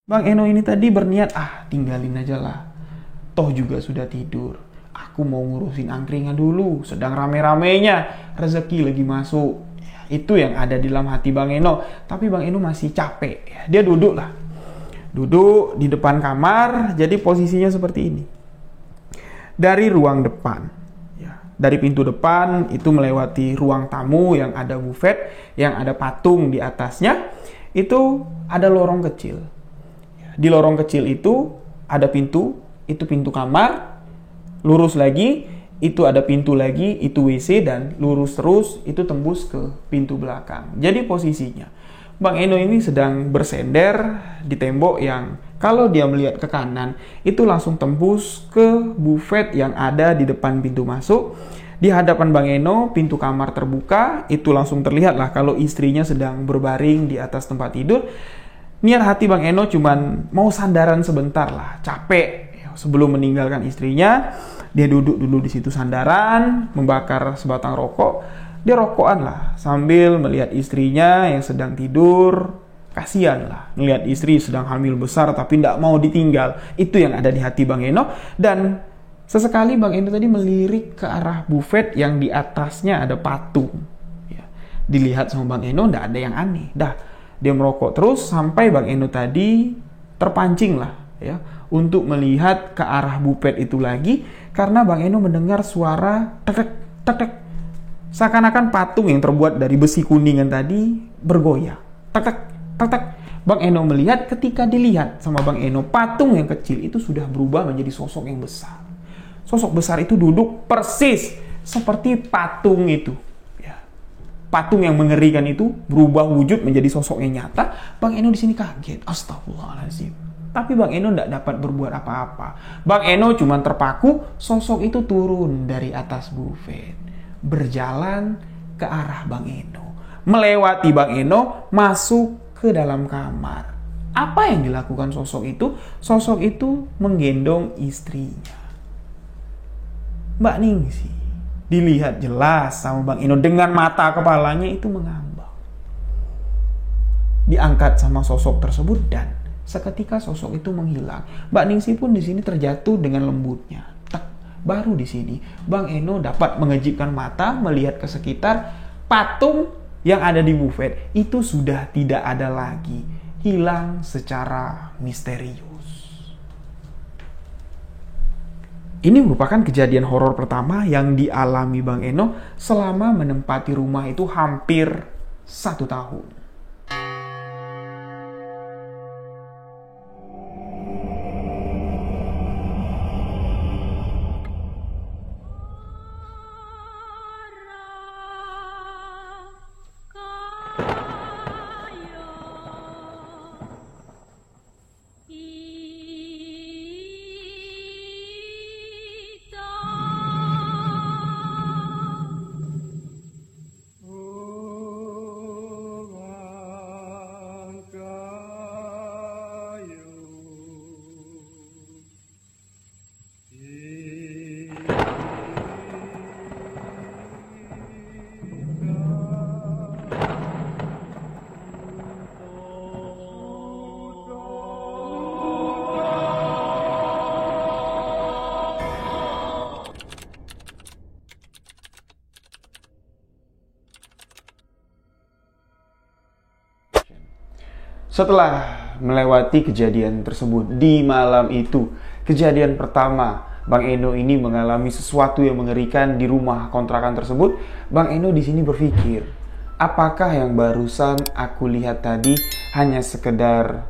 Bang Eno ini tadi berniat, tinggalin aja lah. Toh juga sudah tidur. Aku mau ngurusin angkringan dulu. Sedang rame-ramenya. Rezeki lagi masuk. Ya, itu yang ada di dalam hati Bang Eno. Tapi Bang Eno masih capek. Ya, dia duduk lah. Duduk di depan kamar. Jadi posisinya seperti ini. Dari ruang depan. Ya, dari pintu depan itu melewati ruang tamu yang ada buffet. Yang ada patung di atasnya. Itu ada lorong kecil. Di lorong kecil itu ada pintu, itu pintu kamar, lurus lagi, itu ada pintu lagi, itu WC, dan lurus terus, itu tembus ke pintu belakang. Jadi posisinya, Bang Eno ini sedang bersender di tembok yang kalau dia melihat ke kanan, itu langsung tembus ke buffet yang ada di depan pintu masuk. Di hadapan Bang Eno, pintu kamar terbuka, itu langsung terlihat lah kalau istrinya sedang berbaring di atas tempat tidur. Niat hati Bang Eno cuman mau sandaran sebentar lah, capek. Sebelum meninggalkan istrinya, dia duduk dulu di situ sandaran, membakar sebatang rokok. Dia rokokan lah sambil melihat istrinya yang sedang tidur. Kasian lah, melihat istri sedang hamil besar tapi tidak mau ditinggal. Itu yang ada di hati Bang Eno. Dan sesekali Bang Eno tadi melirik ke arah buffet yang di atasnya ada patung. Ya, dilihat sama Bang Eno, tidak ada yang aneh. Dia merokok terus sampai Bang Eno tadi terpancing lah ya untuk melihat ke arah buffet itu lagi karena Bang Eno mendengar suara tek tek tek, seakan-akan patung yang terbuat dari besi kuningan tadi bergoyang. Tek tek tek tek. Bang Eno melihat, ketika dilihat sama Bang Eno, patung yang kecil itu sudah berubah menjadi sosok yang besar. Sosok besar itu duduk persis seperti patung itu. Patung yang mengerikan itu berubah wujud menjadi sosok yang nyata. Bang Eno di sini kaget. Astagfirullahaladzim. Tapi Bang Eno tidak dapat berbuat apa-apa. Bang Eno cuma terpaku. Sosok itu turun dari atas buffet, berjalan ke arah Bang Eno, melewati Bang Eno, masuk ke dalam kamar. Apa yang dilakukan sosok itu? Sosok itu menggendong istrinya, Mbak Ningsih. Dilihat jelas sama Bang Eno, dengan mata kepalanya itu mengambang. Diangkat sama sosok tersebut dan seketika sosok itu menghilang. Mbak Ningsih pun di sini terjatuh dengan lembutnya. Baru di sini Bang Eno dapat mengejipkan mata, melihat ke sekitar. Patung yang ada di buffet itu sudah tidak ada lagi, hilang secara misterius. Ini merupakan kejadian horor pertama yang dialami Bang Eno selama menempati rumah itu hampir 1 tahun. Setelah melewati kejadian tersebut di malam itu, kejadian pertama, Bang Eno ini mengalami sesuatu yang mengerikan di rumah kontrakan tersebut. Bang Eno di sini berpikir, apakah yang barusan aku lihat tadi hanya sekedar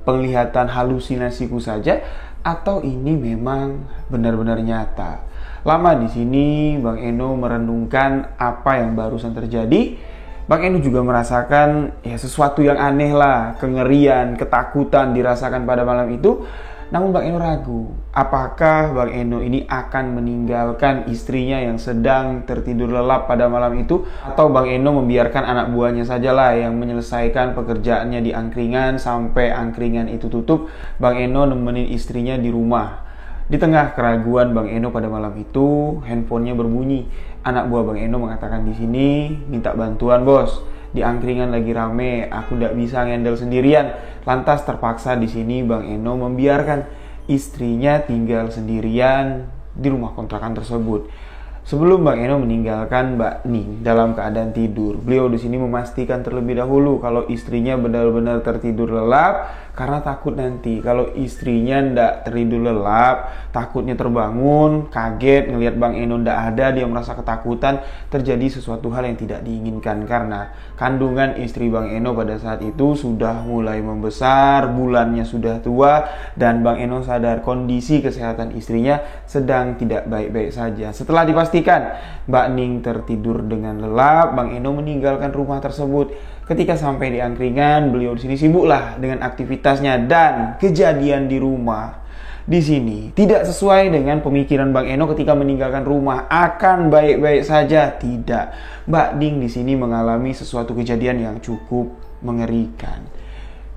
penglihatan halusinasiku saja, atau ini memang benar-benar nyata? Lama di sini Bang Eno merenungkan apa yang barusan terjadi. Bang Eno juga merasakan sesuatu yang aneh lah, kengerian, ketakutan dirasakan pada malam itu. Namun Bang Eno ragu, apakah Bang Eno ini akan meninggalkan istrinya yang sedang tertidur lelap pada malam itu, atau Bang Eno membiarkan anak buahnya sajalah yang menyelesaikan pekerjaannya di angkringan sampai angkringan itu tutup. Bang Eno nemenin istrinya di rumah. Di tengah keraguan Bang Eno pada malam itu, handphonenya berbunyi. Anak buah Bang Eno mengatakan di sini, minta bantuan bos. di angkringan lagi rame, aku nggak bisa ngendel sendirian. Lantas terpaksa di sini Bang Eno membiarkan istrinya tinggal sendirian di rumah kontrakan tersebut. Sebelum Bang Eno meninggalkan Mbak Ning dalam keadaan tidur, beliau di sini memastikan terlebih dahulu kalau istrinya benar-benar tertidur lelap, karena takut nanti kalau istrinya ndak tertidur lelap, takutnya terbangun, kaget ngelihat Bang Eno ndak ada, dia merasa ketakutan, terjadi sesuatu hal yang tidak diinginkan karena kandungan istri Bang Eno pada saat itu sudah mulai membesar, bulannya sudah tua, dan Bang Eno sadar kondisi kesehatan istrinya sedang tidak baik-baik saja. Setelah dipastikan Mbak Ning tertidur dengan lelap, Bang Eno meninggalkan rumah tersebut. Ketika sampai di angkringan, beliau di sini sibuklah dengan aktivitasnya, dan kejadian di rumah di sini tidak sesuai dengan pemikiran Bang Eno ketika meninggalkan rumah akan baik-baik saja. Tidak, Mbak Ning di sini mengalami sesuatu kejadian yang cukup mengerikan.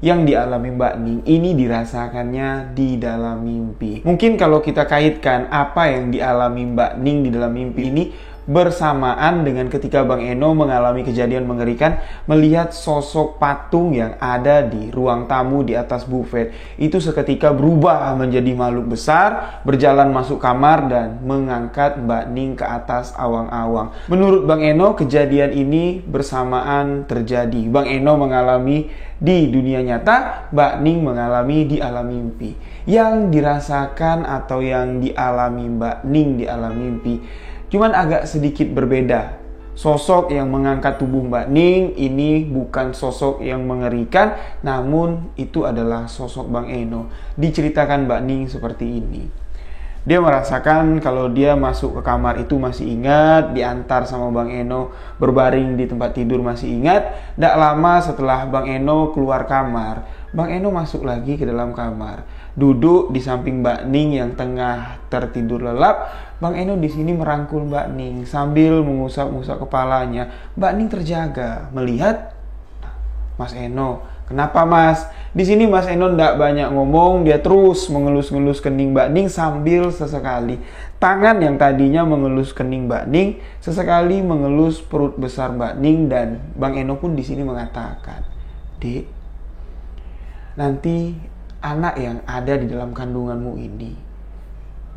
Yang dialami Mbak Ning ini dirasakannya di dalam mimpi. Mungkin kalau kita kaitkan apa yang dialami Mbak Ning di dalam mimpi ini bersamaan dengan ketika Bang Eno mengalami kejadian mengerikan melihat sosok patung yang ada di ruang tamu di atas buffet. Itu seketika berubah menjadi makhluk besar, berjalan masuk kamar dan mengangkat Mbak Ning ke atas awang-awang. Menurut Bang Eno, kejadian ini bersamaan terjadi. Bang Eno mengalami di dunia nyata, Mbak Ning mengalami di alam mimpi. Yang dirasakan atau yang dialami Mbak Ning di alam mimpi cuman agak sedikit berbeda. Sosok yang mengangkat tubuh Mbak Ning ini bukan sosok yang mengerikan, namun itu adalah sosok Bang Eno. Diceritakan Mbak Ning seperti ini. Dia merasakan kalau dia masuk ke kamar itu masih ingat, diantar sama Bang Eno, berbaring di tempat tidur masih ingat. Tidak lama setelah Bang Eno keluar kamar, Bang Eno masuk lagi ke dalam kamar, duduk di samping Mbak Ning yang tengah tertidur lelap. Bang Eno di sini merangkul Mbak Ning sambil mengusap-usap kepalanya. Mbak Ning terjaga melihat Mas Eno. Kenapa Mas? Di sini Mas Eno tidak banyak ngomong, dia terus mengelus-ngelus kening Mbak Ning sambil sesekali tangan yang tadinya mengelus kening Mbak Ning sesekali mengelus perut besar Mbak Ning, dan Bang Eno pun di sini mengatakan, "Dek, nanti anak yang ada di dalam kandunganmu ini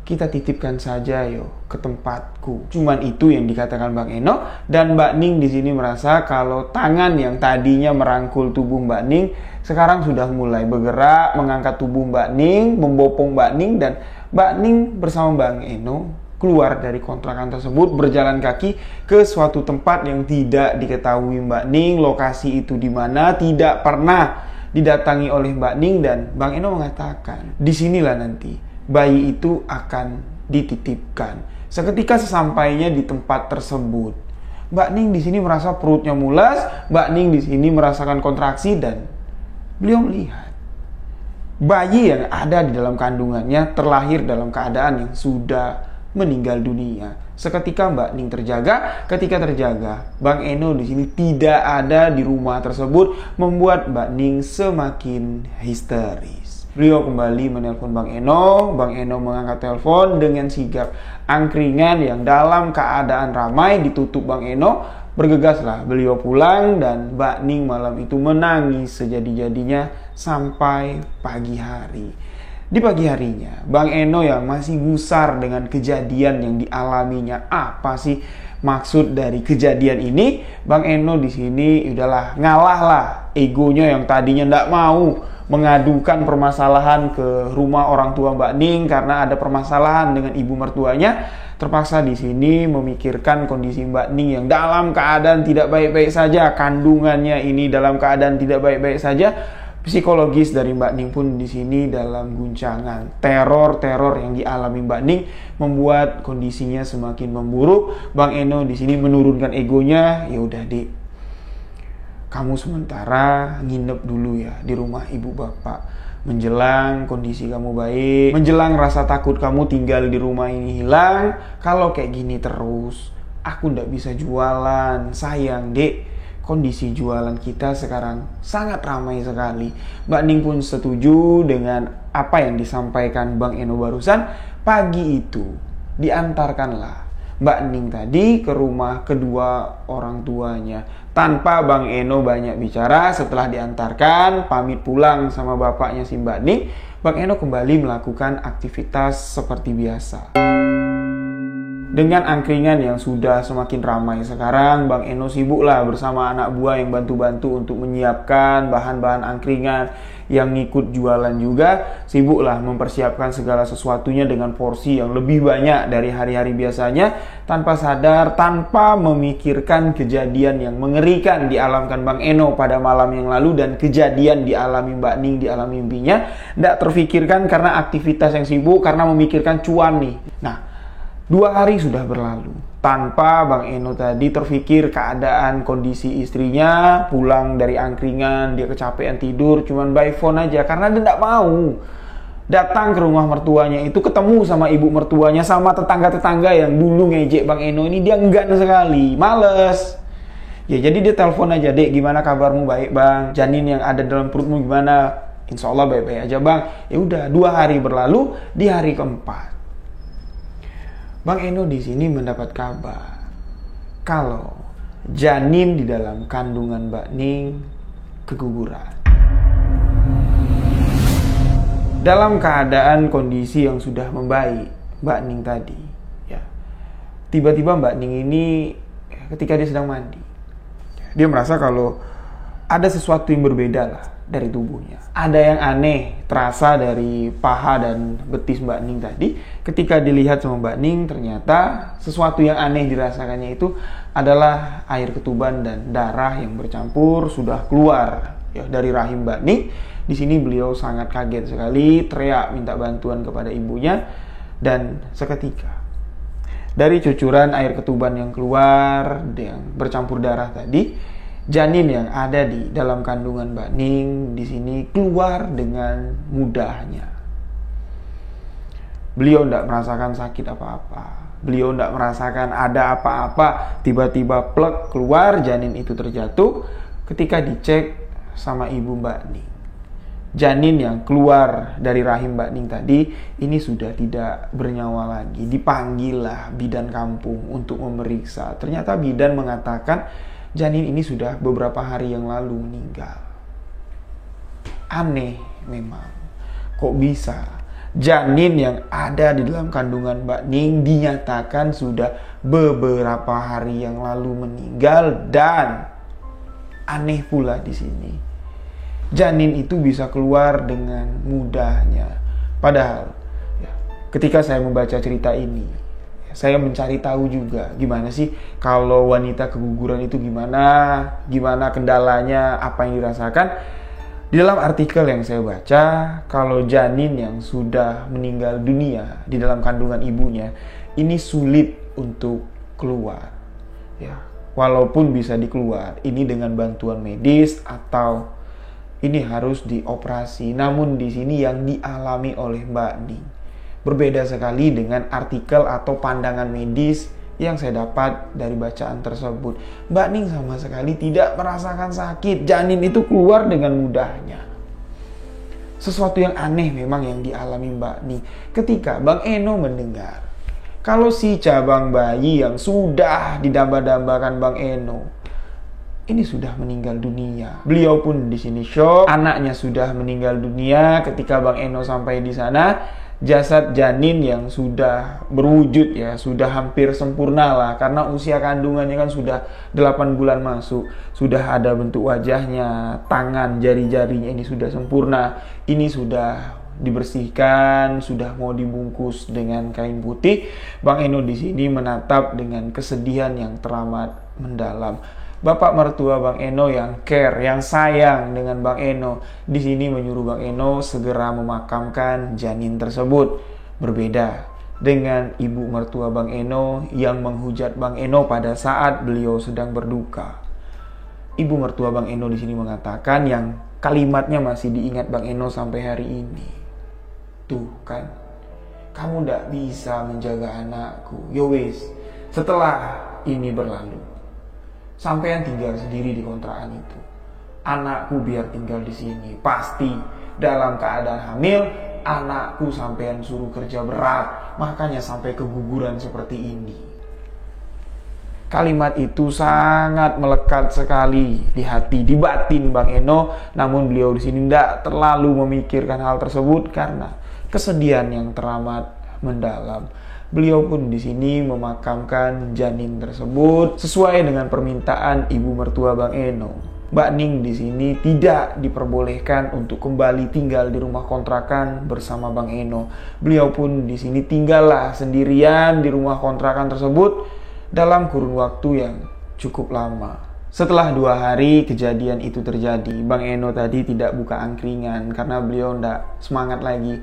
kita titipkan saja yo ke tempatku." Cuman itu yang dikatakan Bang Eno, dan Mbak Ning di sini merasa kalau tangan yang tadinya merangkul tubuh Mbak Ning sekarang sudah mulai bergerak mengangkat tubuh Mbak Ning, membopong Mbak Ning, dan Mbak Ning bersama Bang Eno keluar dari kontrakan tersebut, berjalan kaki ke suatu tempat yang tidak diketahui Mbak Ning. Lokasi itu di mana tidak pernah didatangi oleh Mbak Ning, dan Bang Eno mengatakan, disinilah nanti bayi itu akan dititipkan. Seketika sesampainya di tempat tersebut, Mbak Ning di sini merasa perutnya mulas, Mbak Ning di sini merasakan kontraksi, dan beliau melihat bayi yang ada di dalam kandungannya terlahir dalam keadaan yang sudah meninggal dunia. Seketika Mbak Ning terjaga, ketika terjaga, Bang Eno di sini tidak ada di rumah tersebut, membuat Mbak Ning semakin histeris. Beliau kembali menelpon Bang Eno mengangkat telepon dengan sigap. Angkringan yang dalam keadaan ramai ditutup Bang Eno, bergegaslah beliau pulang, dan Mbak Ning malam itu menangis sejadi-jadinya sampai pagi hari. Di pagi harinya, Bang Eno yang masih gusar dengan kejadian yang dialaminya, apa sih maksud dari kejadian ini? Bang Eno di sini udahlah ngalah lah egonya yang tadinya ndak mau mengadukan permasalahan ke rumah orang tua Mbak Ning karena ada permasalahan dengan ibu mertuanya. Terpaksa di sini memikirkan kondisi Mbak Ning yang dalam keadaan tidak baik-baik saja, kandungannya ini dalam keadaan tidak baik-baik saja. Psikologis dari Mbak Ning pun di sini dalam guncangan. Teror yang dialami Mbak Ning membuat kondisinya semakin memburuk. Bang Eno di sini menurunkan egonya. Ya udah, Dik, kamu sementara nginep dulu ya di rumah ibu bapak. Menjelang kondisi kamu baik, menjelang rasa takut kamu tinggal di rumah ini hilang. Kalau kayak gini terus, aku ndak bisa jualan. Sayang, Dek, kondisi jualan kita sekarang sangat ramai sekali. Mbak Ning pun setuju dengan apa yang disampaikan Bang Eno barusan. Pagi itu diantarkanlah Mbak Ning tadi ke rumah kedua orang tuanya. Tanpa Bang Eno banyak bicara, setelah diantarkan, pamit pulang sama bapaknya si Mbak Ning, Bang Eno kembali melakukan aktivitas seperti biasa. Dengan angkringan yang sudah semakin ramai sekarang, Bang Eno sibuklah bersama anak buah yang bantu-bantu untuk menyiapkan bahan-bahan angkringan, yang ngikut jualan juga, sibuklah mempersiapkan segala sesuatunya dengan porsi yang lebih banyak dari hari-hari biasanya, tanpa sadar, tanpa memikirkan kejadian yang mengerikan dialamkan Bang Eno pada malam yang lalu dan kejadian dialami Mbak Ning di alam mimpinya, tidak terfikirkan karena aktivitas yang sibuk, karena memikirkan cuan nih. Nah, 2 hari sudah berlalu tanpa Bang Eno tadi terfikir keadaan kondisi istrinya, pulang dari angkringan, dia kecapean tidur, cuman by phone aja karena dia tidak mau datang ke rumah mertuanya itu, ketemu sama ibu mertuanya, sama tetangga-tetangga yang dulu ngejek Bang Eno ini, dia enggan sekali, males. Ya jadi dia telepon aja, "Dek, gimana kabarmu?" "Baik Bang." "Janin yang ada dalam perutmu gimana?" "Insya Allah baik-baik aja Bang." Ya udah, 2 hari berlalu, di hari keempat Bang Eno di sini mendapat kabar kalau janin di dalam kandungan Mbak Ning keguguran. Dalam keadaan kondisi yang sudah membaik Mbak Ning tadi, ya, tiba-tiba Mbak Ning ini ketika dia sedang mandi, dia merasa kalau ada sesuatu yang berbeda lah dari tubuhnya. Ada yang aneh terasa dari paha dan betis Mbak Ning tadi. Ketika dilihat sama Mbak Ning, ternyata sesuatu yang aneh dirasakannya itu adalah air ketuban dan darah yang bercampur sudah keluar ya dari rahim Mbak Ning. Di sini beliau sangat kaget sekali, teriak minta bantuan kepada ibunya, dan seketika dari cucuran air ketuban yang keluar yang bercampur darah tadi, janin yang ada di dalam kandungan Mbak Ning di sini keluar dengan mudahnya. Beliau tidak merasakan sakit apa-apa. Beliau tidak merasakan ada apa-apa. Tiba-tiba plek keluar, janin itu terjatuh. Ketika dicek sama ibu Mbak Ning, janin yang keluar dari rahim Mbak Ning tadi ini sudah tidak bernyawa lagi. Dipanggillah bidan kampung untuk memeriksa. Ternyata bidan mengatakan janin ini sudah beberapa hari yang lalu meninggal. Aneh memang. Kok bisa janin yang ada di dalam kandungan Mbak Ning dinyatakan sudah beberapa hari yang lalu meninggal, dan aneh pula di sini, janin itu bisa keluar dengan mudahnya. Padahal ya, ketika saya membaca cerita ini, saya mencari tahu juga gimana sih kalau wanita keguguran itu gimana kendalanya, apa yang dirasakan. Di dalam artikel yang saya baca, kalau janin yang sudah meninggal dunia di dalam kandungan ibunya ini sulit untuk keluar. Ya, walaupun bisa dikeluar, ini dengan bantuan medis atau ini harus dioperasi. Namun di sini yang dialami oleh Mbak Ning berbeda sekali dengan artikel atau pandangan medis yang saya dapat dari bacaan tersebut. Mbak Ning sama sekali tidak merasakan sakit. Janin itu keluar dengan mudahnya. Sesuatu yang aneh memang yang dialami Mbak Ning. Ketika Bang Eno mendengar kalau si cabang bayi yang sudah didamba-dambakan Bang Eno ini sudah meninggal dunia, beliau pun di sini shock. Anaknya sudah meninggal dunia. Ketika Bang Eno sampai di sana, jasad janin yang sudah berwujud ya, sudah hampir sempurna lah, karena usia kandungannya kan sudah 8 bulan masuk, sudah ada bentuk wajahnya, tangan, jari-jarinya ini sudah sempurna, ini sudah dibersihkan, sudah mau dibungkus dengan kain putih. Bang Eno di sini menatap dengan kesedihan yang teramat mendalam. Bapak mertua Bang Eno yang care, yang sayang dengan Bang Eno, di sini menyuruh Bang Eno segera memakamkan janin tersebut. Berbeda dengan ibu mertua Bang Eno yang menghujat Bang Eno pada saat beliau sedang berduka. Ibu mertua Bang Eno di sini mengatakan yang kalimatnya masih diingat Bang Eno sampai hari ini. Tuh kan, kamu tidak bisa menjaga anakku. Yowes, setelah ini berlalu, sampean tinggal sendiri di kontrakan itu. Anakku biar tinggal di sini. Pasti dalam keadaan hamil, anakku sampean suruh kerja berat, makanya sampai keguguran seperti ini. Kalimat itu sangat melekat sekali di hati, di batin Bang Eno. Namun beliau di sini tidak terlalu memikirkan hal tersebut karena kesedihan yang teramat mendalam. Beliau pun di sini memakamkan janin tersebut sesuai dengan permintaan ibu mertua Bang Eno. Mbak Ning di sini tidak diperbolehkan untuk kembali tinggal di rumah kontrakan bersama Bang Eno. Beliau pun di sini tinggallah sendirian di rumah kontrakan tersebut dalam kurun waktu yang cukup lama. Setelah 2 hari kejadian itu terjadi, Bang Eno tadi tidak buka angkringan karena beliau tidak semangat lagi.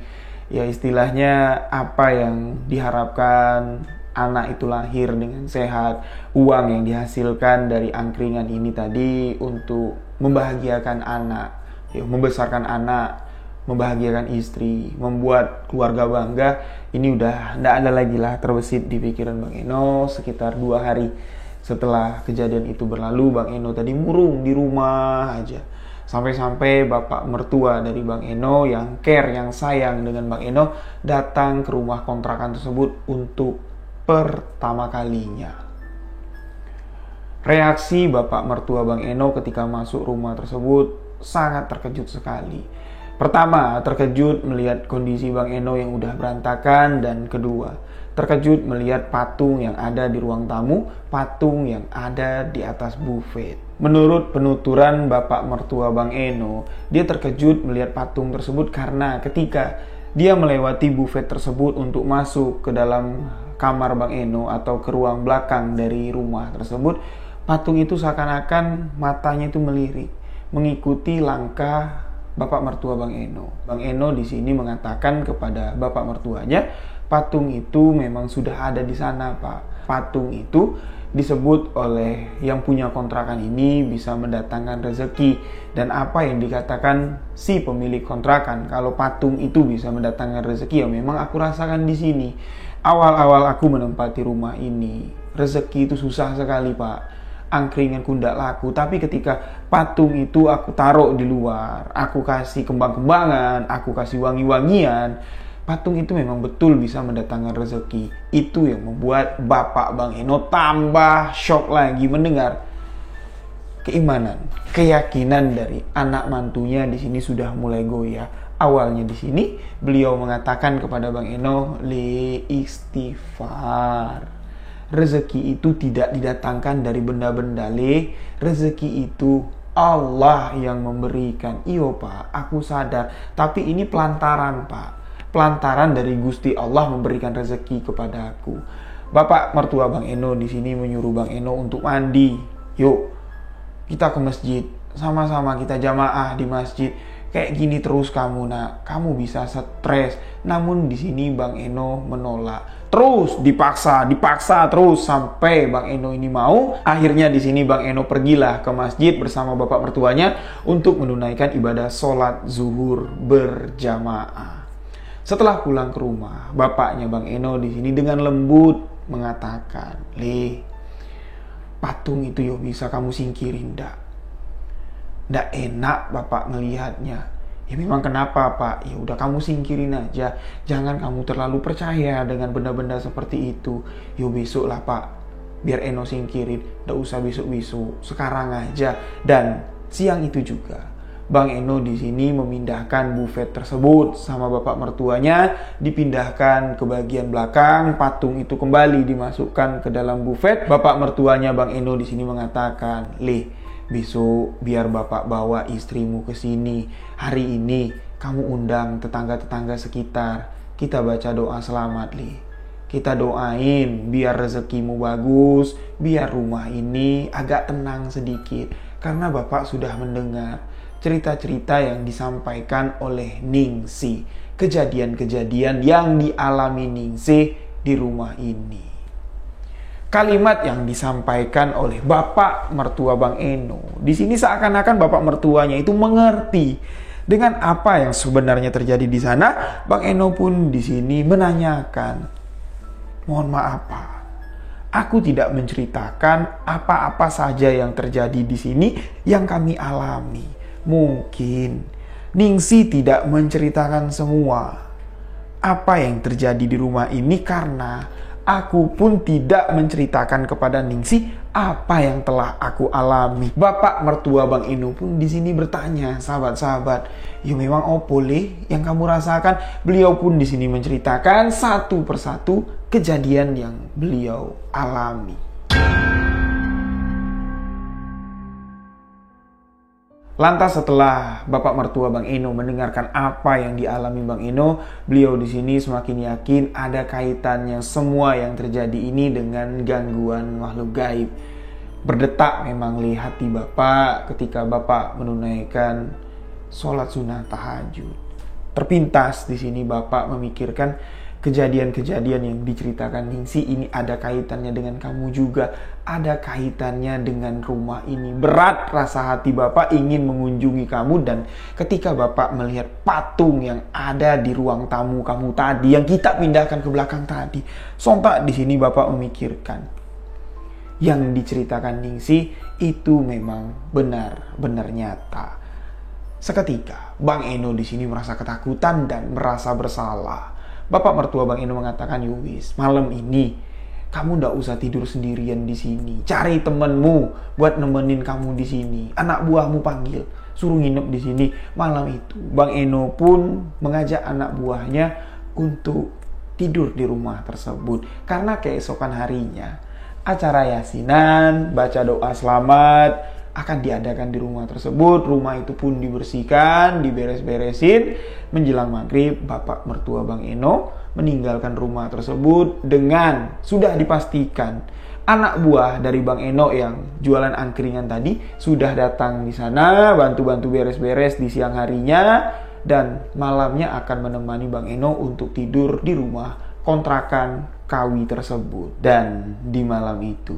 Ya istilahnya apa yang diharapkan anak itu lahir dengan sehat, uang yang dihasilkan dari angkringan ini tadi untuk membahagiakan anak, ya, membesarkan anak, membahagiakan istri, membuat keluarga bangga, ini udah tidak ada lagi lah terbesit di pikiran Bang Eno. Sekitar 2 hari setelah kejadian itu berlalu, Bang Eno tadi murung di rumah aja. Sampai-sampai bapak mertua dari Bang Eno yang care, yang sayang dengan Bang Eno datang ke rumah kontrakan tersebut untuk pertama kalinya. Reaksi bapak mertua Bang Eno ketika masuk rumah tersebut sangat terkejut sekali. Pertama, terkejut melihat kondisi Bang Eno yang udah berantakan, dan kedua, terkejut melihat patung yang ada di ruang tamu, patung yang ada di atas buffet. Menurut penuturan bapak mertua Bang Eno, dia terkejut melihat patung tersebut karena ketika dia melewati buffet tersebut untuk masuk ke dalam kamar Bang Eno atau ke ruang belakang dari rumah tersebut, patung itu seakan-akan matanya itu melirik, mengikuti langkah bapak mertua Bang Eno. Bang Eno di sini mengatakan kepada bapak mertuanya, patung itu memang sudah ada di sana, Pak. Patung itu disebut oleh yang punya kontrakan ini bisa mendatangkan rezeki. Dan apa yang dikatakan si pemilik kontrakan, kalau patung itu bisa mendatangkan rezeki, ya memang aku rasakan di sini. Awal-awal aku menempati rumah ini, rezeki itu susah sekali, Pak. Angkringanku tidak laku, tapi ketika patung itu aku taruh di luar, aku kasih kembang-kembangan, aku kasih wangi-wangian, patung itu memang betul bisa mendatangkan rezeki. Itu yang membuat bapak Bang Eno tambah shock lagi mendengar keimanan, keyakinan dari anak mantunya di sini sudah mulai goyah. Awalnya di sini beliau mengatakan kepada Bang Eno, "Li istighfar. Rezeki itu tidak didatangkan dari benda-benda, Le. Rezeki itu Allah yang memberikan." "Iyo, Pak, aku sadar. Tapi ini pelantaran, Pak. Pelantaran dari Gusti Allah memberikan rezeki kepada aku." Bapak mertua Bang Eno di sini menyuruh Bang Eno untuk mandi. "Yuk, kita ke masjid. Sama-sama kita jamaah di masjid. Kayak gini terus kamu, Nak. Kamu bisa stres." Namun di sini Bang Eno menolak. Terus dipaksa terus sampai Bang Eno ini mau. Akhirnya di sini Bang Eno pergilah ke masjid bersama bapak mertuanya untuk menunaikan ibadah sholat zuhur berjamaah. Setelah pulang ke rumah, bapaknya Bang Eno di sini dengan lembut mengatakan, "Le, patung itu yo bisa kamu singkirin, ndak enak bapak ngelihatnya." "Ya memang kenapa, Pak?" "Ya udah kamu singkirin aja. Jangan kamu terlalu percaya dengan benda-benda seperti itu." "Yo besok lah, Pak. Biar Eno singkirin. Nggak usah besok-besok. Sekarang aja." Dan siang itu juga Bang Eno di sini memindahkan buffet tersebut sama bapak mertuanya, dipindahkan ke bagian belakang, patung itu kembali dimasukkan ke dalam buffet. Bapak mertuanya Bang Eno di sini mengatakan, "Le, besok biar bapak bawa istrimu ke sini. Hari ini kamu undang tetangga-tetangga sekitar. Kita baca doa selamat, Le. Kita doain biar rezekimu bagus, biar rumah ini agak tenang sedikit. Karena bapak sudah mendengar cerita-cerita yang disampaikan oleh Ningsih, kejadian-kejadian yang dialami Ningsih di rumah ini." Kalimat yang disampaikan oleh bapak mertua Bang Eno di sini seakan-akan bapak mertuanya itu mengerti dengan apa yang sebenarnya terjadi di sana. Bang Eno pun di sini menanyakan, "Mohon maaf, Pak. Aku tidak menceritakan apa-apa saja yang terjadi di sini yang kami alami. Mungkin Ningsih tidak menceritakan semua apa yang terjadi di rumah ini karena Aku pun tidak menceritakan kepada Ningsih apa yang telah aku alami. Bapak mertua Bang Eno pun di sini bertanya, sahabat-sahabat, ya memang opo le yang kamu rasakan? Beliau pun di sini menceritakan satu persatu kejadian yang beliau alami. Lantas setelah Bapak mertua Bang Eno mendengarkan apa yang dialami Bang Eno, beliau di sini semakin yakin ada kaitannya semua yang terjadi ini dengan gangguan makhluk gaib. Berdetak memang lihat hati Bapak ketika Bapak menunaikan sholat sunnah tahajud. Terpintas di sini Bapak memikirkan kejadian-kejadian yang diceritakan Ningsih ini ada kaitannya dengan kamu juga, ada kaitannya dengan rumah ini. Berat rasa hati Bapak ingin mengunjungi kamu, dan ketika Bapak melihat patung yang ada di ruang tamu kamu tadi, yang kita pindahkan ke belakang tadi, sontak di sini Bapak memikirkan yang diceritakan Ningsih itu memang benar-benar nyata. Seketika Bang Eno di sini merasa ketakutan dan merasa bersalah. Bapak mertua Bang Eno mengatakan, "Yuwis, malam ini kamu ndak usah tidur sendirian di sini. Cari temenmu buat nemenin kamu di sini. Anak buahmu panggil, suruh nginep di sini." Malam itu Bang Eno pun mengajak anak buahnya untuk tidur di rumah tersebut, karena keesokan harinya acara yasinan, baca doa selamat akan diadakan di rumah tersebut. Rumah itu pun dibersihkan, diberes-beresin. Menjelang maghrib, Bapak mertua Bang Eno meninggalkan rumah tersebut dengan sudah dipastikan anak buah dari Bang Eno yang jualan angkringan tadi sudah datang di sana, bantu-bantu beres-beres di siang harinya, dan malamnya akan menemani Bang Eno untuk tidur di rumah kontrakan Kawi tersebut. Dan di malam itu,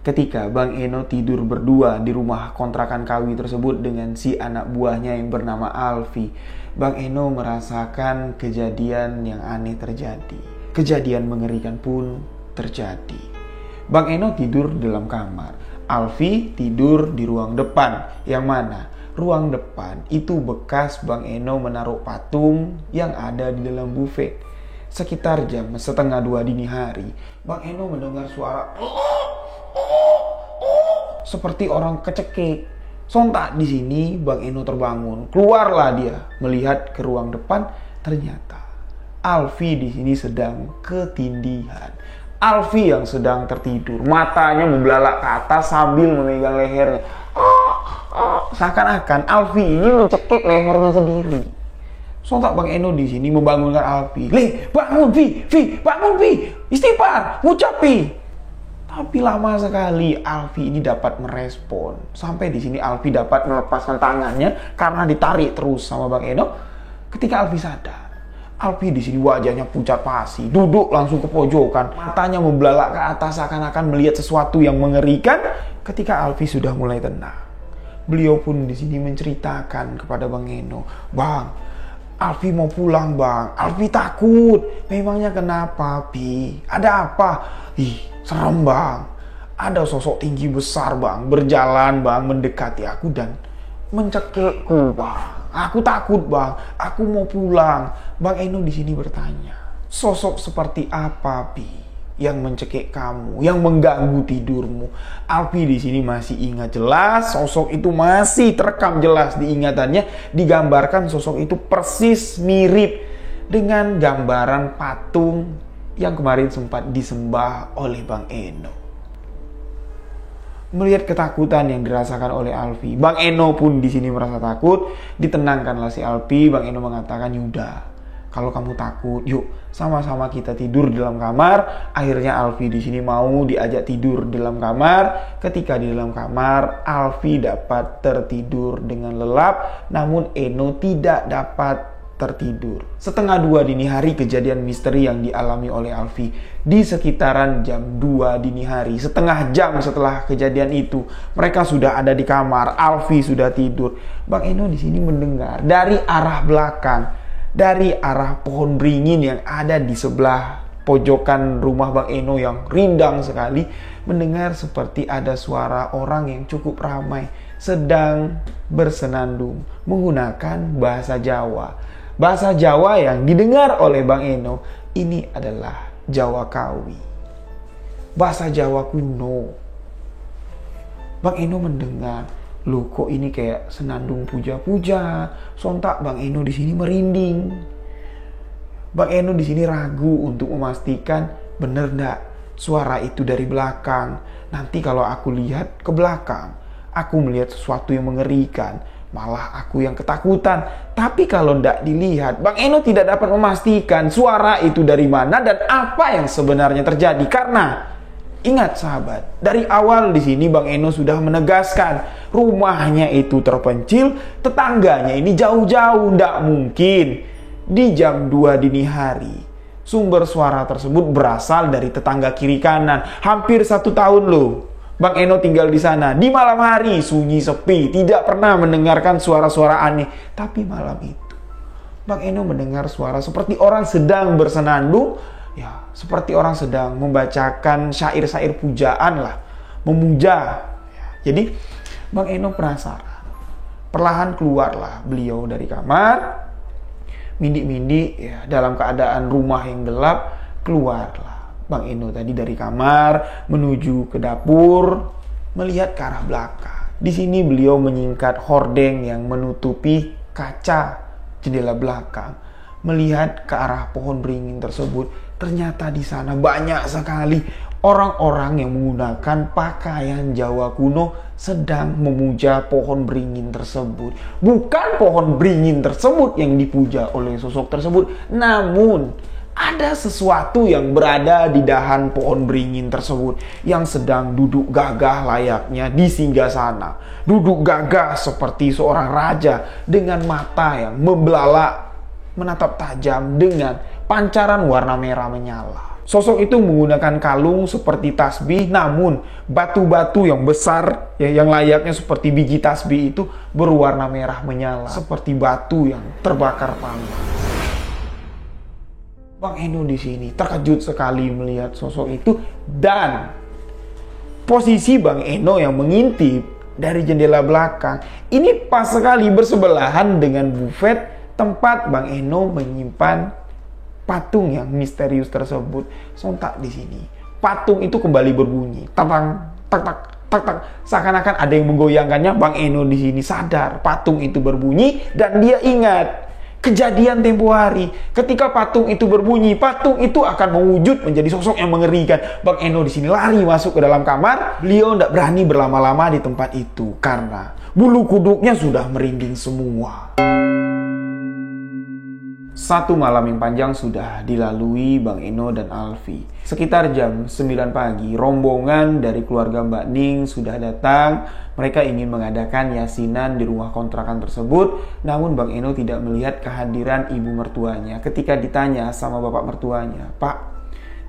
ketika Bang Eno tidur berdua di rumah kontrakan Kawi tersebut dengan si anak buahnya yang bernama Alfi, Bang Eno merasakan kejadian yang aneh terjadi. Kejadian mengerikan pun terjadi. Bang Eno tidur di dalam kamar, Alfi tidur di ruang depan, yang mana ruang depan itu bekas Bang Eno menaruh patung yang ada di dalam buffet. Sekitar jam 1:30 dini hari, Bang Eno mendengar suara seperti orang kecekik. Sontak di sini Bang Eno terbangun. Keluarlah dia melihat ke ruang depan. Ternyata Alfi di sini sedang ketindihan. Alfi yang sedang tertidur, matanya membelalak ke atas sambil memegang lehernya. Seakan-akan Alfi ini mencekik lehernya sendiri. Sontak Bang Eno di sini membangunkan Alfi. "Le, bangun Vi, bangun Vi, istighfar, ngucap Vi." Tapi lama sekali Alfi ini dapat merespon. Sampai di sini Alfi dapat melepaskan tangannya karena ditarik terus sama Bang Eno. Ketika Alfi sadar, Alfi di sini wajahnya pucat pasi, duduk langsung ke pojokan, matanya membelalak ke atas seakan-akan melihat sesuatu yang mengerikan. Ketika Alfi sudah mulai tenang, beliau pun di sini menceritakan kepada Bang Eno, "Bang, Alfi mau pulang bang, Alfi takut." "Memangnya kenapa Pi? Ada apa?" "Ih, serem bang, ada sosok tinggi besar bang, berjalan bang, mendekati aku dan mencekikku bang. Aku takut bang, aku mau pulang." Bang Eno di sini bertanya, "Sosok seperti apa Pi yang mencekik kamu, yang mengganggu tidurmu?" Alfi di sini masih ingat jelas, sosok itu masih terekam jelas di ingatannya. Digambarkan sosok itu persis mirip dengan gambaran patung yang kemarin sempat disembah oleh Bang Eno. Melihat ketakutan yang dirasakan oleh Alfi, Bang Eno pun di sini merasa takut. Ditenangkanlah si Alfi. Bang Eno mengatakan, "Yuda, kalau kamu takut, yuk sama-sama kita tidur di dalam kamar." Akhirnya Alfi di sini mau diajak tidur di dalam kamar. Ketika di dalam kamar, Alfi dapat tertidur dengan lelap, namun Eno tidak dapat tertidur. 1:30 dini hari kejadian misteri yang dialami oleh Alfi. Di sekitaran jam 2 dini hari, setengah jam setelah kejadian itu, mereka sudah ada di kamar. Alfi sudah tidur. Bang Eno di sini mendengar dari arah belakang, dari arah pohon beringin yang ada di sebelah pojokan rumah Bang Eno yang rindang sekali, mendengar seperti ada suara orang yang cukup ramai sedang bersenandung menggunakan bahasa Jawa. Bahasa Jawa yang didengar oleh Bang Eno ini adalah Jawa Kawi. bahasa Jawa kuno. Bang Eno mendengar, loh kok ini kayak senandung puja-puja. Sontak Bang Eno di sini merinding. Bang Eno di sini ragu untuk memastikan bener ndak suara itu dari belakang. Nanti kalau aku lihat ke belakang, aku melihat sesuatu yang mengerikan. Malah aku yang ketakutan. Tapi kalau ndak dilihat, Bang Eno tidak dapat memastikan suara itu dari mana dan apa yang sebenarnya terjadi. Karena ingat sahabat, dari awal di sini Bang Eno sudah menegaskan rumahnya itu terpencil, tetangganya ini jauh-jauh, ndak mungkin di jam 2 dini hari. Sumber suara tersebut berasal dari tetangga kiri kanan. Hampir 1 tahun loh Bang Eno tinggal di sana. Di malam hari sunyi sepi, tidak pernah mendengarkan suara-suara aneh. Tapi malam itu Bang Eno mendengar suara seperti orang sedang bersenandung, ya, seperti orang sedang membacakan syair-syair pujaan lah, memuja. Ya, jadi Bang Eno penasaran. Perlahan keluarlah beliau dari kamar. Mindi-mindi ya, dalam keadaan rumah yang gelap, keluarlah Bang Eno tadi dari kamar menuju ke dapur, melihat ke arah belakang. Di sini beliau menyingkat hordeng yang menutupi kaca jendela belakang, melihat ke arah pohon beringin tersebut. Ternyata di sana banyak sekali orang-orang yang menggunakan pakaian Jawa kuno sedang memuja pohon beringin tersebut. Bukan pohon beringin tersebut yang dipuja oleh sosok tersebut, namun ada sesuatu yang berada di dahan pohon beringin tersebut yang sedang duduk gagah layaknya di singgasana. Duduk gagah seperti seorang raja dengan mata yang membelalak, menatap tajam dengan pancaran warna merah menyala. Sosok itu menggunakan kalung seperti tasbih, namun batu-batu yang besar ya, yang layaknya seperti biji tasbih itu berwarna merah menyala seperti batu yang terbakar panas. Bang Eno di sini terkejut sekali melihat sosok itu, dan posisi Bang Eno yang mengintip dari jendela belakang ini pas sekali bersebelahan dengan bufet tempat Bang Eno menyimpan patung yang misterius tersebut. Sontak di sini patung itu kembali berbunyi, tatang, tak tak tak tak, seakan-akan ada yang menggoyangkannya. Bang Eno di sini sadar patung itu berbunyi dan dia ingat kejadian tempo hari. Ketika patung itu berbunyi, patung itu akan mewujud menjadi sosok yang mengerikan. Bang Eno di sini lari masuk ke dalam kamar. Beliau tidak berani berlama-lama di tempat itu karena bulu kuduknya sudah merinding semua. 1 malam yang panjang sudah dilalui Bang Eno dan Alfi. Sekitar jam 9 pagi, rombongan dari keluarga Mbak Ning sudah datang. Mereka ingin mengadakan yasinan di rumah kontrakan tersebut. Namun Bang Eno tidak melihat kehadiran ibu mertuanya. Ketika ditanya sama bapak mertuanya, "Pak,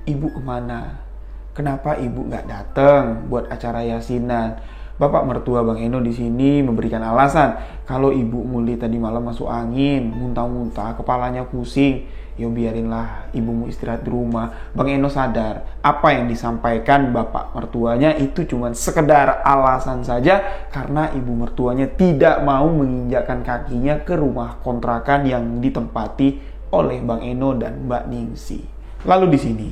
ibu kemana? Kenapa ibu nggak datang buat acara yasinan?" Bapak mertua Bang Eno di sini memberikan alasan, kalau ibu mulai tadi malam masuk angin, muntah-muntah, kepalanya pusing. Ya biarinlah ibumu istirahat di rumah. Bang Eno sadar apa yang disampaikan bapak mertuanya itu cuma sekedar alasan saja karena ibu mertuanya tidak mau menginjakkan kakinya ke rumah kontrakan yang ditempati oleh Bang Eno dan Mbak Ningsi. Lalu di sini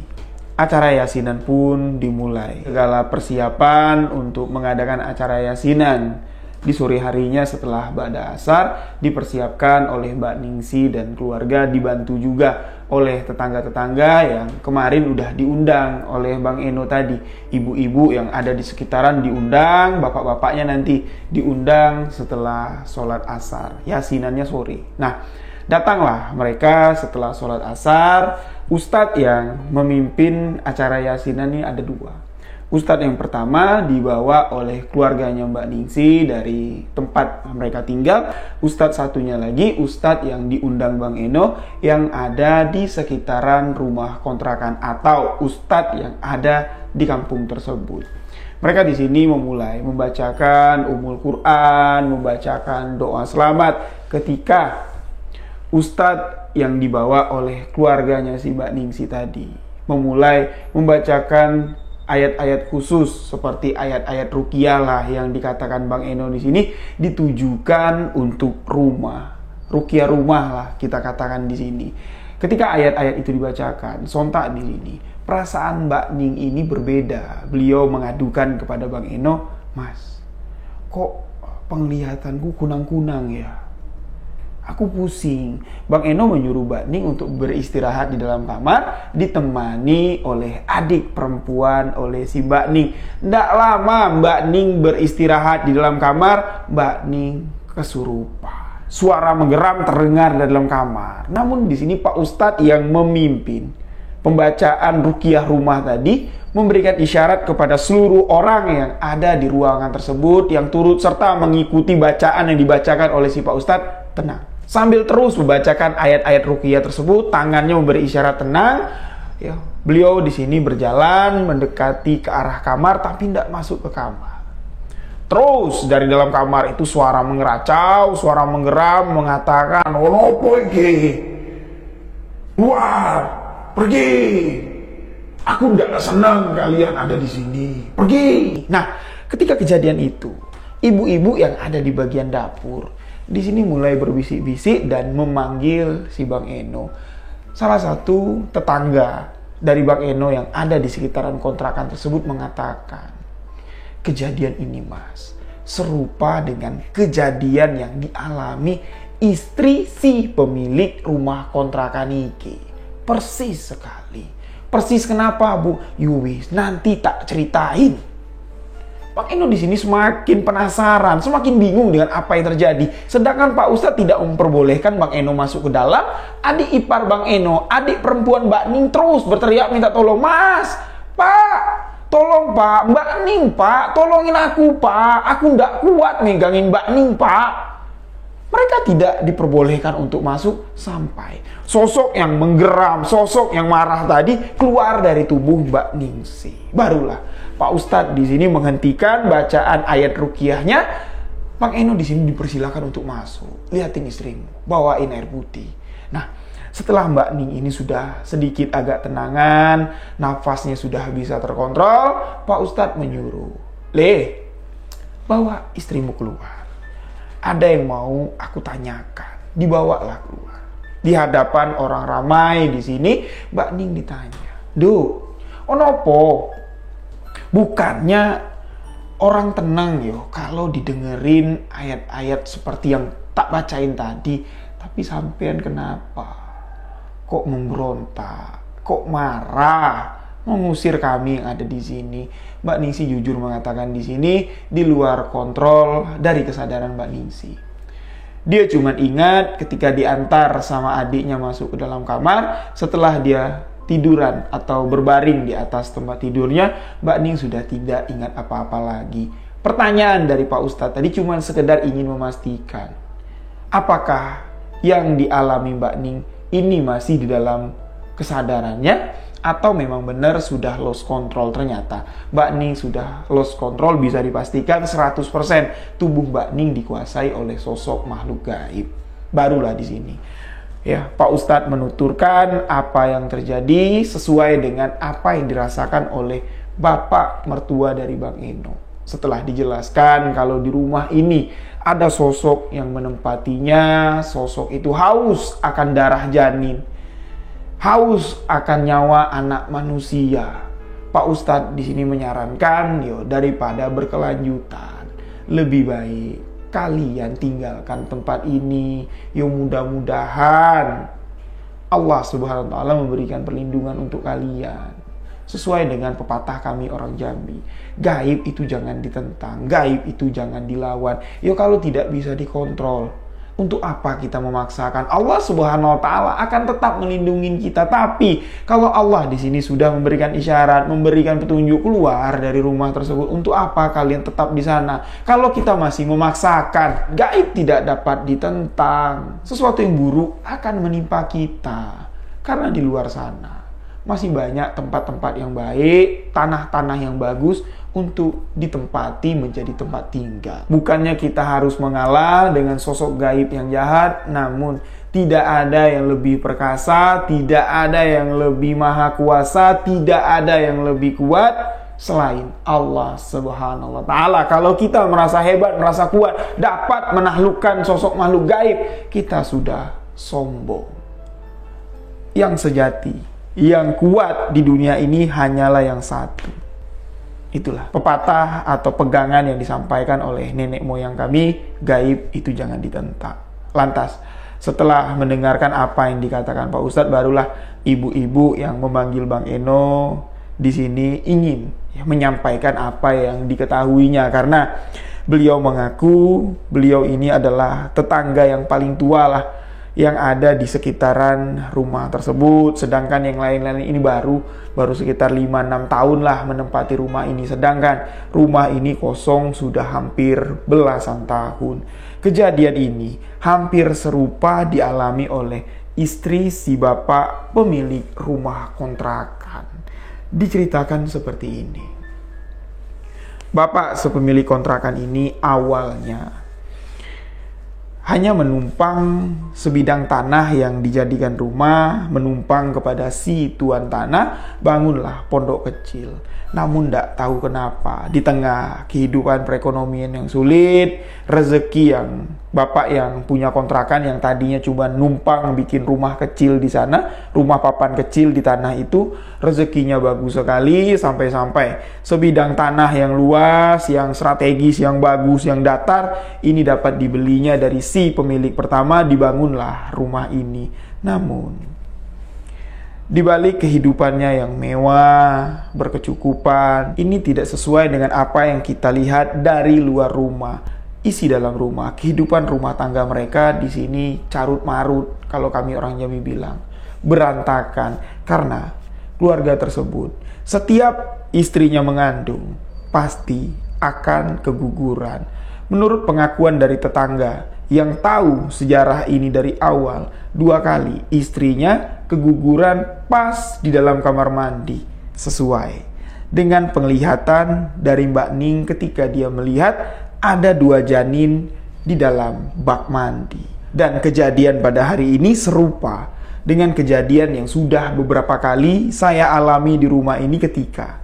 acara yasinan pun dimulai. Segala persiapan untuk mengadakan acara yasinan di sore harinya setelah ba'da asar dipersiapkan oleh Mbak Ningsi dan keluarga, dibantu juga oleh tetangga-tetangga yang kemarin udah diundang oleh Bang Eno tadi. Ibu-ibu yang ada di sekitaran diundang, bapak-bapaknya nanti diundang setelah sholat asar. Yasinannya sore. Nah, datanglah mereka setelah sholat asar. Ustadz yang memimpin acara yasinan ini ada 2. Ustadz yang pertama dibawa oleh keluarganya Mbak Ningsi dari tempat mereka tinggal. Ustadz satunya lagi, ustadz yang diundang Bang Eno yang ada di sekitaran rumah kontrakan atau ustadz yang ada di kampung tersebut. Mereka di sini memulai membacakan Ummul Quran, membacakan doa selamat ketika ustadz yang dibawa oleh keluarganya si Mbak Ningsi tadi memulai membacakan ayat-ayat khusus seperti ayat-ayat ruqyah lah yang dikatakan Bang Eno di sini ditujukan untuk rumah ruqyah rumah lah kita katakan di sini. Ketika ayat-ayat itu dibacakan, sontak di sini perasaan Mbak Ning ini berbeda. Beliau mengadukan kepada Bang Eno, "Mas, kok penglihatanku kunang-kunang ya? Aku pusing." Bang Eno menyuruh Mbak Ning untuk beristirahat di dalam kamar, ditemani oleh adik perempuan, oleh si Mbak Ning. Tidak lama Mbak Ning beristirahat di dalam kamar, Mbak Ning kesurupan. Suara menggeram terdengar dari dalam kamar. Namun di sini Pak Ustadz yang memimpin pembacaan ruqyah rumah tadi memberikan isyarat kepada seluruh orang yang ada di ruangan tersebut yang turut serta mengikuti bacaan yang dibacakan oleh si Pak Ustadz, tenang. Sambil terus membacakan ayat-ayat ruqyah tersebut, tangannya memberi isyarat tenang. Ya, beliau di sini berjalan mendekati ke arah kamar tapi tidak masuk ke kamar. Terus dari dalam kamar itu suara mengeracau, suara menggeram mengatakan, "Onopo iki? Keluar, pergi. Aku tidak senang kalian ada di sini. Pergi." Nah, ketika kejadian itu, ibu-ibu yang ada di bagian dapur di sini mulai berbisik-bisik dan memanggil si Bang Eno. Salah satu tetangga dari Bang Eno yang ada di sekitaran kontrakan tersebut mengatakan, "Kejadian ini, Mas, serupa dengan kejadian yang dialami istri si pemilik rumah kontrakan iki. Persis sekali." "Persis kenapa, Bu?" "Yuwis, nanti tak ceritain." Bang Eno di sini semakin penasaran, semakin bingung dengan apa yang terjadi. Sedangkan Pak Ustadz tidak memperbolehkan Bang Eno masuk ke dalam. Adik ipar Bang Eno, adik perempuan Mbak Ning terus berteriak minta tolong, "Mas, Pak, tolong Pak, Mbak Ning Pak, tolongin aku Pak, aku nggak kuat megangin Mbak Ning Pak." Mereka tidak diperbolehkan untuk masuk sampai sosok yang menggeram, sosok yang marah tadi keluar dari tubuh Mbak Ningsih. Barulah Pak Ustadz di sini menghentikan bacaan ayat ruqyahnya. Bang Eno di sini dipersilakan untuk masuk. "Lihatin istrimu, bawain air putih." Nah, setelah Mbak Ning ini sudah sedikit agak tenangan, nafasnya sudah bisa terkontrol, Pak Ustadz menyuruh, "Le, bawa istrimu keluar. Ada yang mau aku tanyakan." Dibawalah keluar. Di hadapan orang ramai di sini, Mbak Ning ditanya, "Duh, onopo? Bukannya orang tenang yo kalau didengerin ayat-ayat seperti yang tak bacain tadi, tapi sampean kenapa? Kok memberontak? Kok marah? Mengusir kami yang ada di sini?" Mbak Ningsih jujur mengatakan di sini di luar kontrol dari kesadaran Mbak Ningsih. Dia cuma ingat ketika diantar sama adiknya masuk ke dalam kamar, setelah dia tiduran atau berbaring di atas tempat tidurnya, Mbak Ning sudah tidak ingat apa-apa lagi. Pertanyaan dari Pak Ustadz tadi cuma sekedar ingin memastikan, apakah yang dialami Mbak Ning ini masih di dalam kesadarannya, atau memang benar sudah lost control. Ternyata Mbak Ning sudah lost control, bisa dipastikan 100% tubuh Mbak Ning dikuasai oleh sosok makhluk gaib. Barulah di sini ya Pak Ustadz menuturkan apa yang terjadi sesuai dengan apa yang dirasakan oleh bapak mertua dari Bang Eno. Setelah dijelaskan kalau di rumah ini ada sosok yang menempatinya, sosok itu haus akan darah janin, haus akan nyawa anak manusia. Pak Ustadz di sini menyarankan, yo daripada berkelanjutan, lebih baik kalian tinggalkan tempat ini. Yo mudah-mudahan Allah Subhanahu wa taala memberikan perlindungan untuk kalian. Sesuai dengan pepatah kami orang Jambi, gaib itu jangan ditentang, gaib itu jangan dilawan. Yo kalau tidak bisa dikontrol, untuk apa kita memaksakan? Allah Subhanahu wa taala akan tetap melindungi kita. Tapi kalau Allah di sini sudah memberikan isyarat, memberikan petunjuk keluar dari rumah tersebut, untuk apa kalian tetap di sana? Kalau kita masih memaksakan, gaib tidak dapat ditentang. Sesuatu yang buruk akan menimpa kita. Karena di luar sana masih banyak tempat-tempat yang baik, tanah-tanah yang bagus untuk ditempati menjadi tempat tinggal. Bukannya kita harus mengalah dengan sosok gaib yang jahat, namun tidak ada yang lebih perkasa, tidak ada yang lebih maha kuasa, tidak ada yang lebih kuat selain Allah Subhanahu wa Ta'ala. Kalau kita merasa hebat, merasa kuat, dapat menaklukkan sosok makhluk gaib, kita sudah sombong. Yang sejati, yang kuat di dunia ini hanyalah yang satu. Itulah pepatah atau pegangan yang disampaikan oleh nenek moyang kami, gaib itu jangan ditentang. Lantas, setelah mendengarkan apa yang dikatakan Pak Ustadz, barulah ibu-ibu yang memanggil Bang Eno di sini ingin menyampaikan apa yang diketahuinya, karena beliau mengaku beliau ini adalah tetangga yang paling tua lah yang ada di sekitaran rumah tersebut, sedangkan yang lain-lain ini baru sekitar 5-6 tahun lah menempati rumah ini, sedangkan rumah ini kosong sudah hampir belasan tahun. Kejadian ini hampir serupa dialami oleh istri si bapak pemilik rumah kontrakan. Diceritakan seperti ini. Bapak sepemilik kontrakan ini awalnya hanya menumpang sebidang tanah yang dijadikan rumah, menumpang kepada si tuan tanah, bangunlah pondok kecil. Namun tidak tahu kenapa, di tengah kehidupan perekonomian yang sulit, rezeki yang bapak yang punya kontrakan yang tadinya cuma numpang bikin rumah kecil di sana, rumah papan kecil di tanah itu, rezekinya bagus sekali, sampai-sampai sebidang tanah yang luas, yang strategis, yang bagus, yang datar, ini dapat dibelinya dari si pemilik pertama, dibangunlah rumah ini. Namun di balik kehidupannya yang mewah, berkecukupan, ini tidak sesuai dengan apa yang kita lihat dari luar rumah. Isi dalam rumah, kehidupan rumah tangga mereka di sini carut marut, kalau kami orang Jambi bilang, berantakan, karena keluarga tersebut setiap istrinya mengandung pasti akan keguguran. Menurut pengakuan dari tetangga yang tahu sejarah ini dari awal, 2 kali istrinya keguguran pas di dalam kamar mandi, sesuai dengan penglihatan dari Mbak Ning ketika dia melihat ada 2 janin di dalam bak mandi. Dan kejadian pada hari ini serupa dengan kejadian yang sudah beberapa kali saya alami di rumah ini ketika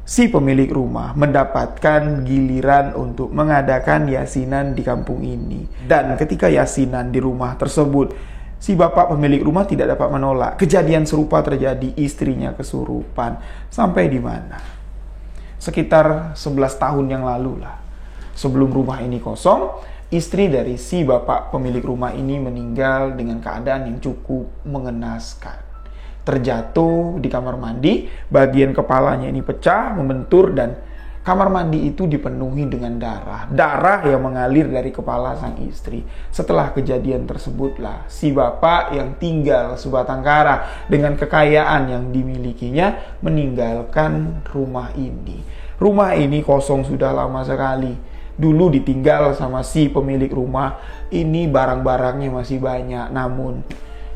si pemilik rumah mendapatkan giliran untuk mengadakan yasinan di kampung ini. Dan ketika yasinan di rumah tersebut, si bapak pemilik rumah tidak dapat menolak. Kejadian serupa terjadi, istrinya kesurupan. Sampai di mana? Sekitar 11 tahun yang lalu lah. Sebelum rumah ini kosong, istri dari si bapak pemilik rumah ini meninggal dengan keadaan yang cukup mengenaskan. Terjatuh di kamar mandi, bagian kepalanya ini pecah, membentur, dan kamar mandi itu dipenuhi dengan darah yang mengalir dari kepala sang istri. Setelah kejadian tersebutlah si bapak yang tinggal sebatang kara dengan kekayaan yang dimilikinya meninggalkan rumah ini. Rumah ini kosong sudah lama sekali. Dulu ditinggal sama si pemilik rumah, ini barang-barangnya masih banyak, namun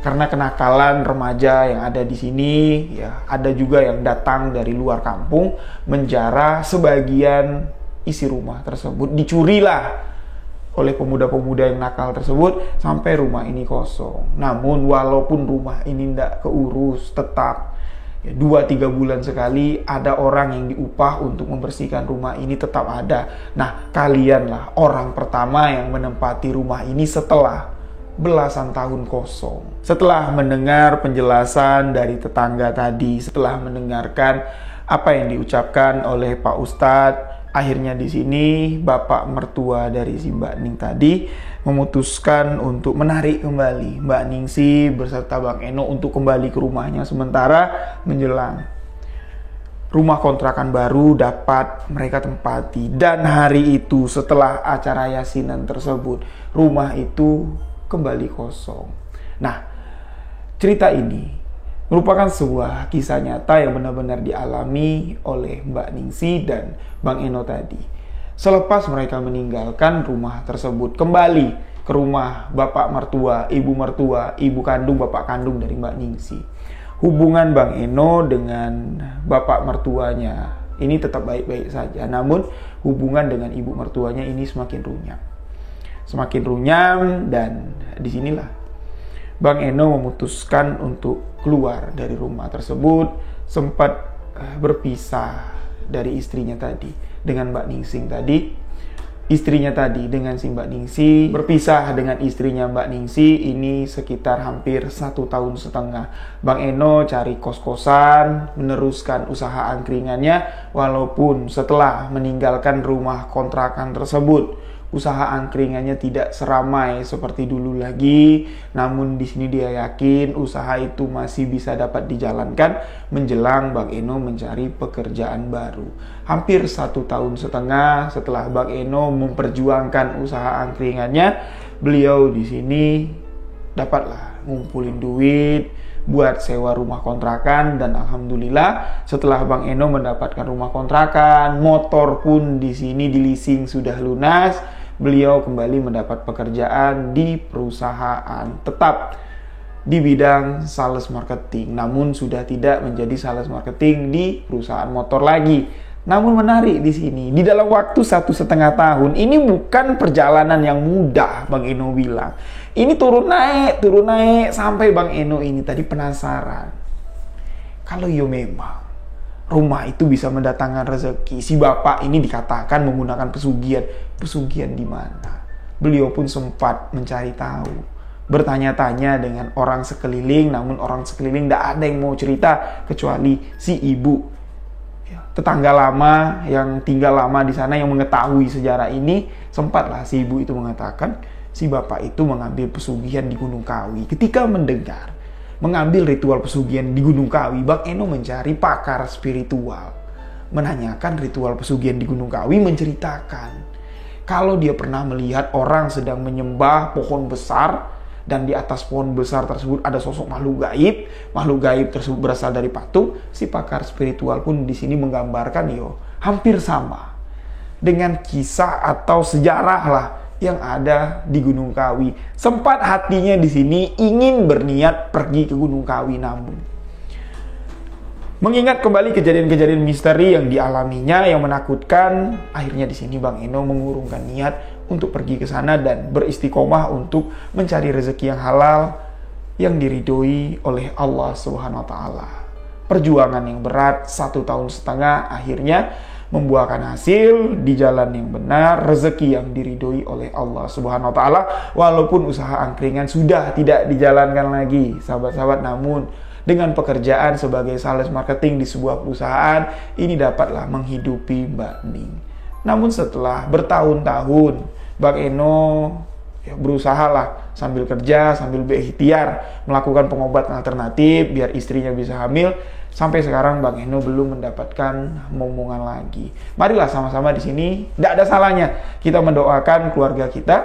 karena kenakalan remaja yang ada di sini, ya ada juga yang datang dari luar kampung menjara sebagian isi rumah tersebut. Dicurilah oleh pemuda-pemuda yang nakal tersebut sampai rumah ini kosong. Namun walaupun rumah ini tidak keurus, tetap 2-3 bulan sekali ada orang yang diupah untuk membersihkan rumah ini, tetap ada. Nah, kalianlah orang pertama yang menempati rumah ini setelah belasan tahun kosong. Setelah mendengar penjelasan dari tetangga tadi, setelah mendengarkan apa yang diucapkan oleh Pak Ustadz, akhirnya di sini bapak mertua dari si Mbak Ning tadi memutuskan untuk menarik kembali Mbak Ningsi beserta Bang Eno untuk kembali ke rumahnya sementara menjelang rumah kontrakan baru dapat mereka tempati. Dan hari itu setelah acara yasinan tersebut, rumah itu kembali kosong. Nah, cerita ini merupakan sebuah kisah nyata yang benar-benar dialami oleh Mbak Ningsi dan Bang Eno tadi. Selepas mereka meninggalkan rumah tersebut, kembali ke rumah bapak mertua, ibu kandung, bapak kandung dari Mbak Ningsi. Hubungan Bang Eno dengan bapak mertuanya ini tetap baik-baik saja, namun hubungan dengan ibu mertuanya ini semakin runyam, dan disinilah Bang Eno memutuskan untuk keluar dari rumah tersebut. Sempat berpisah dari istrinya tadi dengan Mbak Ningsing tadi. Istrinya tadi dengan si Mbak Ningsi berpisah dengan istrinya Mbak Ningsi ini sekitar hampir 1,5 tahun. Bang Eno cari kos-kosan, meneruskan usaha angkringannya walaupun setelah meninggalkan rumah kontrakan tersebut. Usaha angkringannya tidak seramai seperti dulu lagi, namun di sini dia yakin usaha itu masih bisa dapat dijalankan menjelang Bang Eno mencari pekerjaan baru. Hampir 1,5 tahun setelah Bang Eno memperjuangkan usaha angkringannya, beliau di sini dapatlah ngumpulin duit buat sewa rumah kontrakan, dan alhamdulillah setelah Bang Eno mendapatkan rumah kontrakan, motor pun di sini di leasing sudah lunas. Beliau kembali mendapat pekerjaan di perusahaan tetap di bidang sales marketing, namun sudah tidak menjadi sales marketing di perusahaan motor lagi. Namun menarik di sini, di dalam waktu 1,5 tahun ini bukan perjalanan yang mudah, Bang Eno bilang. Ini turun naik sampai Bang Eno ini tadi penasaran. Kalau memang rumah itu bisa mendatangkan rezeki, si bapak ini dikatakan menggunakan pesugihan di mana? Beliau pun sempat mencari tahu, bertanya-tanya dengan orang sekeliling, namun orang sekeliling tidak ada yang mau cerita kecuali si ibu, tetangga lama yang tinggal lama di sana yang mengetahui sejarah ini. Sempatlah si ibu itu mengatakan si bapak itu mengambil pesugihan di Gunung Kawi. Ketika mendengar mengambil ritual pesugihan di Gunung Kawi, Bang Eno mencari pakar spiritual, menanyakan ritual pesugihan di Gunung Kawi, menceritakan kalau dia pernah melihat orang sedang menyembah pohon besar, dan di atas pohon besar tersebut ada sosok makhluk gaib. Makhluk gaib tersebut berasal dari patung. Si pakar spiritual pun di sini menggambarkan hampir sama dengan kisah atau sejarah lah yang ada di Gunung Kawi. Sempat hatinya di sini ingin berniat pergi ke Gunung Kawi, namun mengingat kembali kejadian-kejadian misteri yang dialaminya yang menakutkan, akhirnya di sini Bang Eno mengurungkan niat untuk pergi ke sana dan beristiqomah untuk mencari rezeki yang halal yang diridhoi oleh Allah Subhanahu wa taala. Perjuangan yang berat 1,5 tahun akhirnya membuahkan hasil di jalan yang benar, rezeki yang diridhoi oleh Allah Subhanahu wa taala. Walaupun usaha angkringan sudah tidak dijalankan lagi, sahabat-sahabat, namun dengan pekerjaan sebagai sales marketing di sebuah perusahaan ini dapatlah menghidupi Mbak Ning. Namun setelah bertahun-tahun Bang Eno berusaha lah sambil kerja, sambil berikhtiar melakukan pengobatan alternatif biar istrinya bisa hamil. Sampai sekarang Bang Eno belum mendapatkan momongan lagi. Marilah sama-sama di sini, tidak ada salahnya kita mendoakan keluarga kita,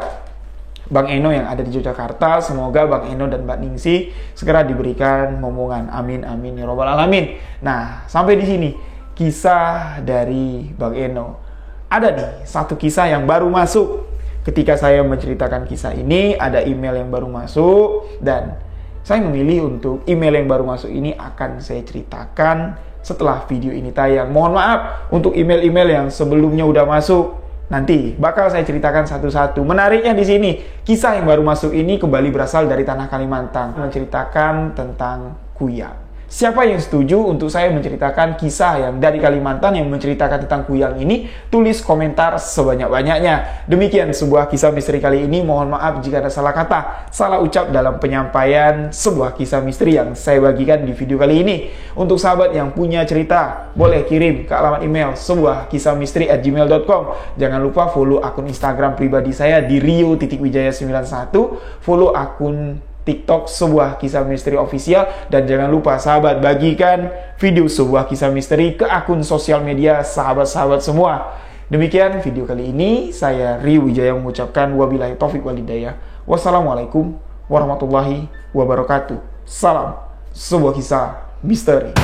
Bang Eno yang ada di Yogyakarta. Semoga Bang Eno dan Mbak Ningsi segera diberikan momongan. Amin amin ya robbal alamin. Nah, sampai di sini kisah dari Bang Eno. Ada nih satu kisah yang baru masuk. Ketika saya menceritakan kisah ini, ada email yang baru masuk, dan saya memilih untuk email yang baru masuk ini akan saya ceritakan setelah video ini tayang. Mohon maaf untuk email-email yang sebelumnya udah masuk, nanti bakal saya ceritakan satu-satu. Menariknya di sini, kisah yang baru masuk ini kembali berasal dari tanah Kalimantan, menceritakan tentang kuyang. Siapa yang setuju untuk saya menceritakan kisah yang dari Kalimantan yang menceritakan tentang kuyang ini? Tulis komentar sebanyak-banyaknya. Demikian sebuah kisah misteri kali ini. Mohon maaf jika ada salah kata, salah ucap dalam penyampaian sebuah kisah misteri yang saya bagikan di video kali ini. Untuk sahabat yang punya cerita, boleh kirim ke alamat email sebuahkisahmisteri@gmail.com. Jangan lupa follow akun Instagram pribadi saya di rio.wijaya91, follow akun TikTok sebuah kisah misteri official, dan jangan lupa sahabat bagikan video sebuah kisah misteri ke akun sosial media sahabat-sahabat semua. Demikian video kali ini, saya Rio Wijaya mengucapkan wabillahi taufik walhidayah. Wassalamualaikum warahmatullahi wabarakatuh. Salam sebuah kisah misteri.